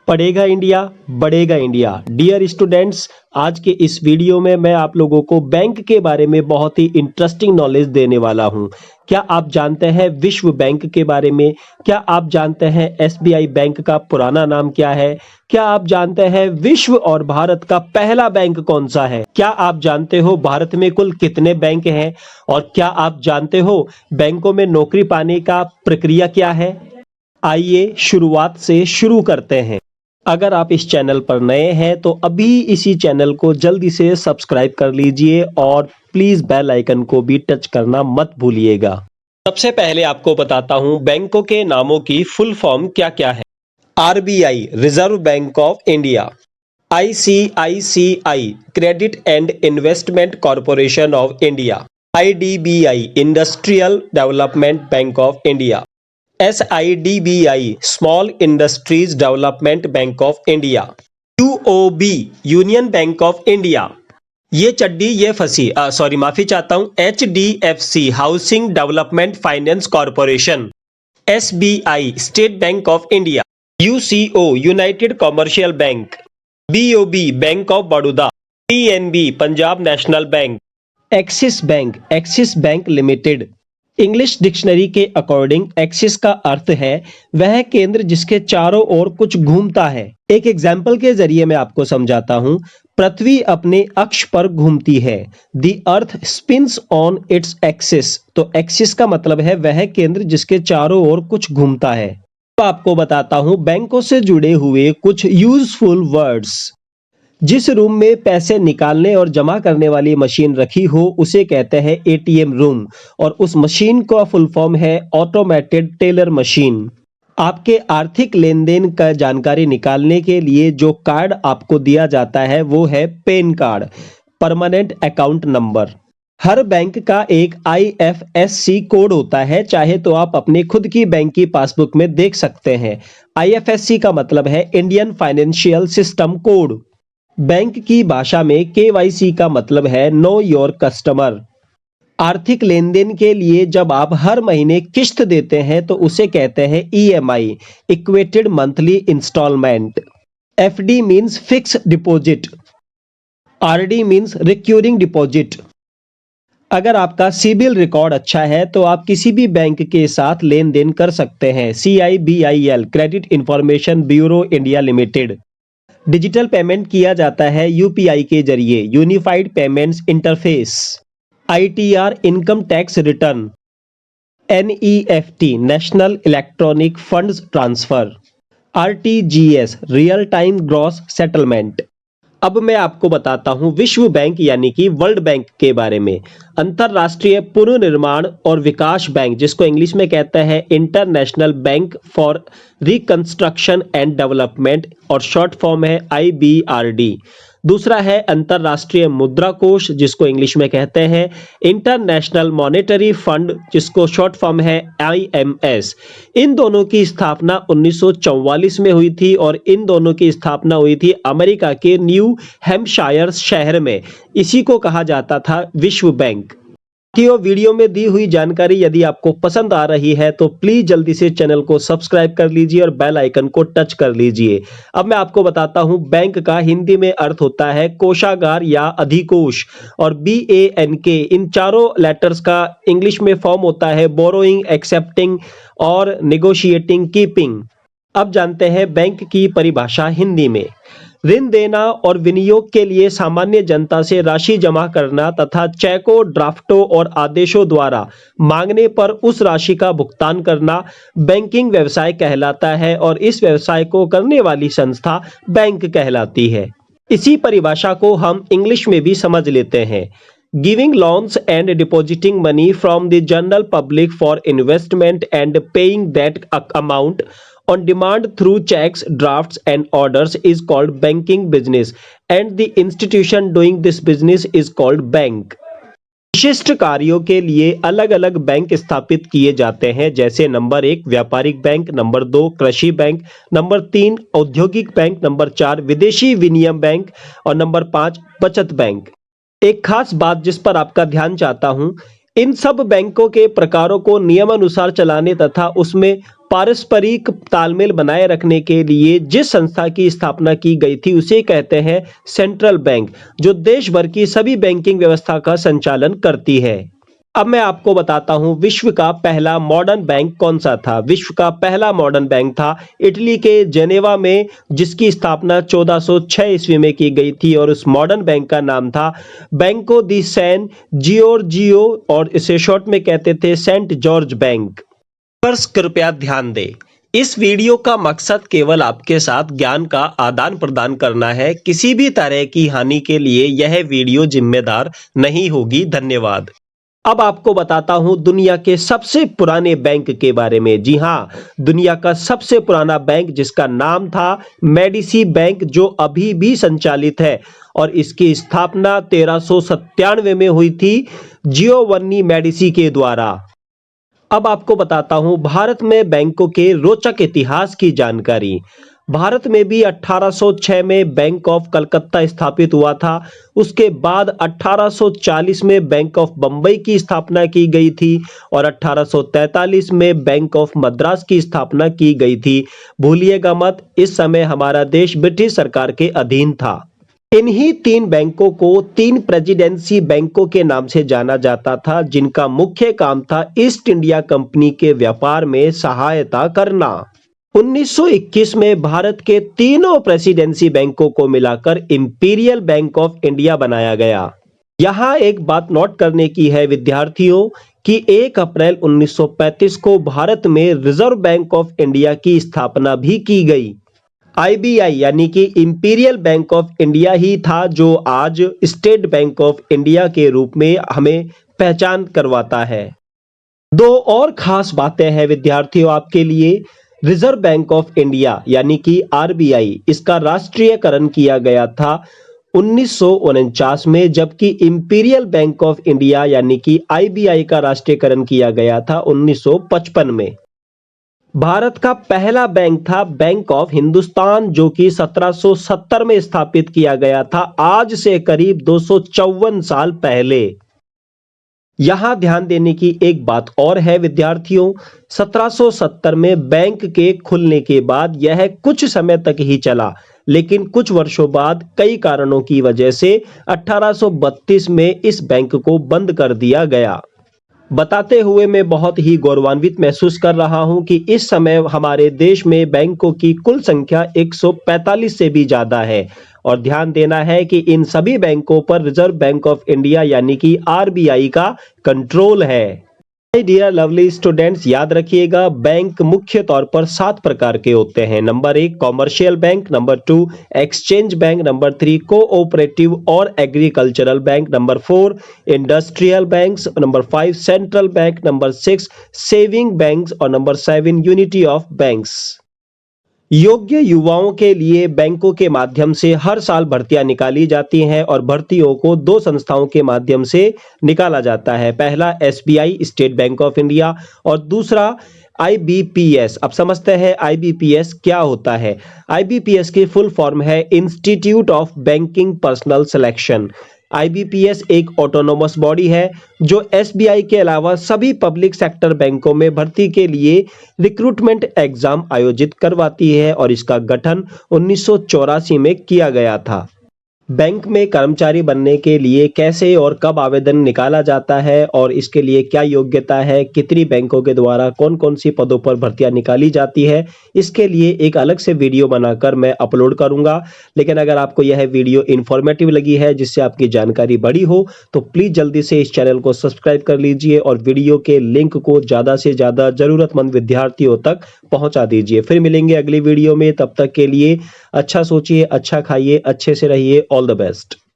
पढ़ेगा इंडिया, बढ़ेगा India. Dear students, आज के इस वीडियो में मैं आप लोगों को बैंक के बारे में बहुत ही इंटरेस्टिंग नॉलेज देने वाला हूं। क्या आप जानते हैं विश्व बैंक के बारे में? क्या आप जानते हैं एसबीआई बैंक का पुराना नाम क्या है? क्या आप जानते हैं विश्व और भारत का पहला बैंक कौन सा है? क्या आप जानते हो भारत में कुल कितने बैंक हैं? और क्या आप जानते हो बैंकों में नौकरी पाने का प्रक्रिया क्या है? आइए शुरुआत से शुरू करते हैं। अगर आप इस चैनल पर नए हैं तो अभी इसी चैनल को जल्दी से सब्सक्राइब कर लीजिए और प्लीज बेल आइकन को भी टच करना मत भूलिएगा। सबसे पहले आपको बताता हूं बैंकों के नामों की फुल फॉर्म क्या क्या है। RBI, reserve bank of India. ICICI, credit and investment corporation of India. IDBI, industrial development bank of India. SIDBI, small industries development bank of India. UOB, union bank of India. ये चड्डी ये फंसी, sorry माफी चाहता हूं। HDFC, housing development finance corporation. SBI, state bank of India. UCO, United commercial bank. BOB, bank of Baroda. PNB, Punjab national bank. Axis bank limited. English dictionary के according axis का अर्थ है वह केंद्र जिसके चारों ओर कुछ घूमता है। एक एग्जाम्पल के जरिए मैं आपको समझाता हूं। पृथ्वी अपने अक्ष पर घूमती है। The earth spins on its axis. तो एक्सिस का मतलब है वह केंद्र जिसके चारों ओर कुछ घूमता है। अब आपको बताता हूं बैंकों से जुड़े हुए कुछ यूजफुल वर्ड्स। जिस रूम में पैसे निकालने और जमा करने वाली मशीन रखी हो उसे कहते हैं एटीएम रूम, और उस मशीन का फुल फॉर्म है ऑटोमेटेड टेलर मशीन। आपके आर्थिक लेन देन का जानकारी निकालने के लिए जो कार्ड आपको दिया जाता है वो है PAN card, permanent account number. हर बैंक का एक IFSC कोड होता है, चाहे तो आप अपने खुद की बैंक की पासबुक में देख सकते हैं। IFSC का मतलब है Indian financial system code. Bank की भाषा में KYC का मतलब है नो योर कस्टमर। आर्थिक लेन देन के लिए जब आप हर महीने किस्त देते हैं तो उसे कहते हैं EMI, equated monthly installment. FD means fix deposit. RD means recurring deposit. अगर आपका सिबिल रिकॉर्ड अच्छा है तो आप किसी भी बैंक के साथ लेन देन कर सकते हैं। CIBIL, credit information bureau India limited. Digital payment किया जाता है UPI के जरिए, unified payments interface. ITR, income tax return. NEFT, national electronic funds transfer. RTGS, real time gross settlement. अब मैं आपको बताता हूं विश्व बैंक यानी कि वर्ल्ड बैंक के बारे में। अंतरराष्ट्रीय पुनर्निर्माण और विकास बैंक, जिसको इंग्लिश में कहते हैं international bank for reconstruction and development, और शॉर्ट फॉर्म है IBRD। दूसरा है अंतरराष्ट्रीय मुद्रा कोष, जिसको इंग्लिश में कहते हैं इंटरनेशनल मॉनेटरी फंड, जिसको शॉर्ट फॉर्म है IMS। इन दोनों की स्थापना 1944 में हुई थी और इन दोनों की स्थापना हुई थी अमेरिका के न्यू हैम्पशायर शहर में। इसी को कहा जाता था विश्व बैंक। वीडियो में दी हुई जानकारी यदि आपको पसंद आ रही है तो प्लीज जल्दी से चैनल को सब्सक्राइब कर लीजिए और बेल आइकन को टच कर लीजिए। अब मैं आपको बताता हूं बैंक का हिंदी में अर्थ होता है कोषागार या अधिकोष, और BANK, इन चारों लेटर्स का इंग्लिश में फॉर्म होता है बोरोइंग, एक्सेप्टिंग और नेगोशिएटिंग, कीपिंग। अब जानते हैं बैंक की परिभाषा हिंदी में। ऋण देना और विनियोग के लिए सामान्य जनता से राशि जमा करना तथा चेकों, ड्राफ्टों और आदेशों द्वारा मांगने पर उस राशि का भुगतान करना बैंकिंग व्यवसाय कहलाता है, और इस व्यवसाय को करने वाली संस्था बैंक कहलाती है। इसी परिभाषा को हम इंग्लिश में भी समझ लेते हैं। Giving loans and depositing money from the general public for investment and paying that amount on demand through checks, drafts and orders is called banking business, and the institution doing this business is called bank. विशिष्ट कार्यों के लिए अलग अलग bank स्थापित किए जाते हैं, जैसे नंबर 1 व्यापारिक बैंक, नंबर 2 कृषि बैंक, नंबर 3 औद्योगिक बैंक, नंबर 4 विदेशी विनिमय बैंक और नंबर 5 बचत बैंक। एक खास बात जिस पर आपका ध्यान चाहता हूं, इन सब बैंकों के प्रकारों को नियमानुसार चलाने तथा उसमें पारस्परिक तालमेल बनाए रखने के लिए जिस संस्था की स्थापना की गई थी उसे कहते हैं सेंट्रल बैंक, जो देश भर की सभी बैंकिंग व्यवस्था का संचालन करती है। अब मैं आपको बताता हूं विश्व का पहला मॉडर्न बैंक कौन सा था। विश्व का पहला मॉडर्न बैंक था इटली के जेनेवा में, जिसकी स्थापना 1406 ईस्वी में की गई थी और उस मॉडर्न बैंक का नाम था बैंको दी सैन जियोर्जियो, और इसे शॉर्ट में कहते थे सेंट जॉर्ज बैंक। पर कृपया ध्यान दें, इस वीडियो का मकसद केवल आपके साथ ज्ञान का आदान प्रदान करना है। किसी भी तरह की हानि के लिए यह वीडियो जिम्मेदार नहीं होगी। धन्यवाद। अब आपको बताता हूं दुनिया के सबसे पुराने बैंक के बारे में। जी हां, दुनिया का सबसे पुराना बैंक जिसका नाम था मेडिसी बैंक, जो अभी भी संचालित है और इसकी स्थापना 1397 में हुई थी जियोवन्नी मेडिसी के द्वारा। अब आपको बताता हूं भारत में बैंकों के रोचक इतिहास की जानकारी। भारत में भी 1806 में बैंक ऑफ कलकत्ता स्थापित हुआ था। उसके बाद 1840 में बैंक ऑफ बंबई की स्थापना की गई थी और 1843 में बैंक ऑफ मद्रास की स्थापना की गई थी। भूलिएगा मत, इस समय हमारा देश ब्रिटिश सरकार के अधीन था। इन्हीं तीन बैंकों को तीन प्रेसिडेंसी बैंकों के नाम से जाना जाता था, जिनका मुख्य काम था ईस्ट इंडिया कंपनी के व्यापार में सहायता करना। 1921 में भारत के तीनों प्रेसिडेंसी बैंकों को मिलाकर इंपीरियल बैंक ऑफ इंडिया बनाया गया। यहां एक बात नोट करने की है विद्यार्थियों कि 1 अप्रैल 1935 को भारत में रिजर्व बैंक ऑफ इंडिया की स्थापना भी की गई। IBI यानी कि इंपीरियल बैंक ऑफ इंडिया ही था जो आज स्टेट बैंक ऑफ इंडिया के रूप में हमें पहचान करवाता है। दो और खास बातें हैं विद्यार्थियों आपके लिए। रिजर्व बैंक ऑफ इंडिया यानी कि RBI, इसका राष्ट्रीयकरण किया गया था 1949 में, जबकि इंपीरियल बैंक ऑफ इंडिया यानी कि IBI का राष्ट्रीयकरण किया गया था 1955 में। भारत का पहला बैंक था बैंक ऑफ हिंदुस्तान, जो कि 1770 में स्थापित किया गया था, आज से करीब 254 साल पहले। यहां ध्यान देने की एक बात और है विद्यार्थियों, 1770 में बैंक के खुलने के बाद यह कुछ समय तक ही चला, लेकिन कुछ वर्षों बाद कई कारणों की वजह से 1832 में इस बैंक को बंद कर दिया गया। बताते हुए मैं बहुत ही गौरवान्वित महसूस कर रहा हूं कि इस समय हमारे देश में बैंकों की कुल संख्या 145 से भी ज्यादा है, और ध्यान देना है कि इन सभी बैंकों पर रिजर्व बैंक ऑफ इंडिया यानी कि RBI का कंट्रोल है। डियर लवली स्टूडेंट्स, याद रखिएगा बैंक मुख्य तौर पर 7 प्रकार के होते हैं। Number 1 commercial bank, number 2 exchange bank, number 3 cooperative और agricultural bank, number 4 industrial banks, number 5 central bank, number 6 saving banks और नंबर 7 यूनिटी ऑफ बैंक्स। योग्य युवाओं के लिए बैंकों के माध्यम से हर साल भर्तियां निकाली जाती हैं और भर्तियों को 2 संस्थाओं के माध्यम से निकाला जाता है। पहला SBI state bank of India और दूसरा IBPS। अब समझते हैं IBPS क्या होता है। IBPS की फुल फॉर्म है institute of banking personal selection. IBPS एक ऑटोनोमस बॉडी है जो SBI के अलावा सभी पब्लिक सेक्टर बैंकों में भर्ती के लिए रिक्रूटमेंट एग्जाम आयोजित करवाती है और इसका गठन 1984 में किया गया था। बैंक में कर्मचारी बनने के लिए कैसे और कब आवेदन निकाला जाता है और इसके लिए क्या योग्यता है, कितनी बैंकों के द्वारा कौन कौन सी पदों पर भर्तियां निकाली जाती है, इसके लिए एक अलग से वीडियो बनाकर मैं अपलोड करूंगा। लेकिन अगर आपको यह वीडियो इन्फॉर्मेटिव लगी है, जिससे आपकी जानकारी बड़ी हो, तो प्लीज जल्दी से इस चैनल को सब्सक्राइब कर लीजिए और वीडियो के लिंक को ज्यादा से ज्यादा जरूरतमंद विद्यार्थियों तक पहुंचा दीजिए। फिर मिलेंगे अगली वीडियो में, तब तक के लिए अच्छा सोचिए, अच्छा खाइए, अच्छे से रहिए। All the best.